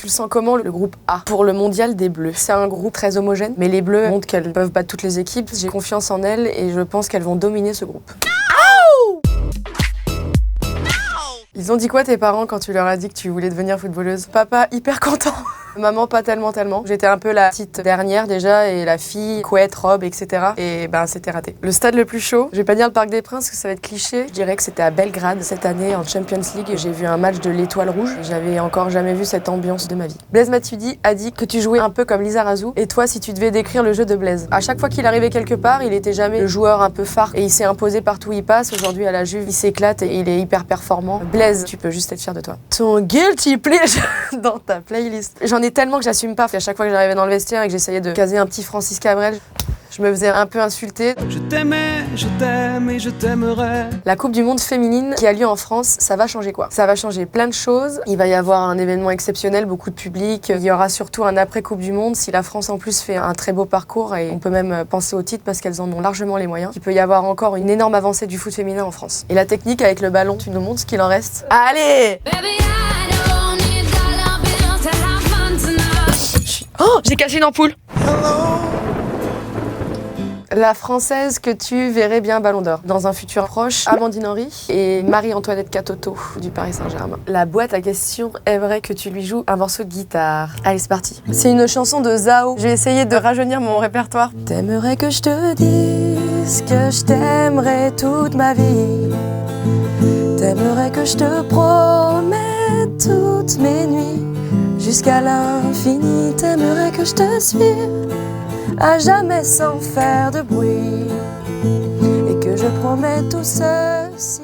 Tu le sens comment, le groupe A, pour le mondial des Bleus? C'est un groupe très homogène, mais les Bleus montrent qu'elles peuvent battre toutes les équipes. J'ai confiance en elles et je pense qu'elles vont dominer ce groupe. Ils ont dit quoi tes parents quand tu leur as dit que tu voulais devenir footballeuse? Papa hyper content. Maman pas tellement. J'étais un peu la petite dernière déjà et la fille, couette, robe, etc. Et ben c'était raté. Le stade le plus chaud, je vais pas dire le Parc des Princes parce que ça va être cliché. Je dirais que c'était à Belgrade cette année en Champions League. J'ai vu un match de l'Étoile Rouge. J'avais encore jamais vu cette ambiance de ma vie. Blaise Matuidi a dit que tu jouais un peu comme Lizarazu. Et toi, si tu devais décrire le jeu de Blaise, à chaque fois qu'il arrivait quelque part, il était jamais le joueur un peu phare et il s'est imposé partout où il passe. Aujourd'hui à la Juve, il s'éclate et il est hyper performant. Blaise, tu peux juste être fier de toi. Ton guilty pleasure dans ta playlist. J'en ai tellement que j'assume pas. À chaque fois que j'arrivais dans le vestiaire et que j'essayais de caser un petit Francis Cabrel, je me faisais un peu insulter. Je t'aimais, je t'aime et je t'aimerai. La Coupe du Monde féminine qui a lieu en France, ça va changer quoi? Ça va changer plein de choses. Il va y avoir un événement exceptionnel, beaucoup de public. Il y aura surtout un après Coupe du Monde si la France en plus fait un très beau parcours et on peut même penser au titre parce qu'elles en ont largement les moyens. Il peut y avoir encore une énorme avancée du foot féminin en France. Et la technique avec le ballon, tu nous montres ce qu'il en reste. Allez! Oh, j'ai caché une ampoule. La Française que tu verrais bien Ballon d'Or dans un futur proche, Amandine Henry et Marie-Antoinette Katoto du Paris Saint-Germain. La boîte à questions aimerait que tu lui joues un morceau de guitare. Allez, c'est parti. C'est une chanson de Zao. Je vais essayer de rajeunir mon répertoire. T'aimerais que je te dise que je t'aimerais toute ma vie. T'aimerais que je te promette toutes mes nuits. Jusqu'à l'infini, t'aimerais que je te suive à jamais sans faire de bruit et que je promets tout ceci.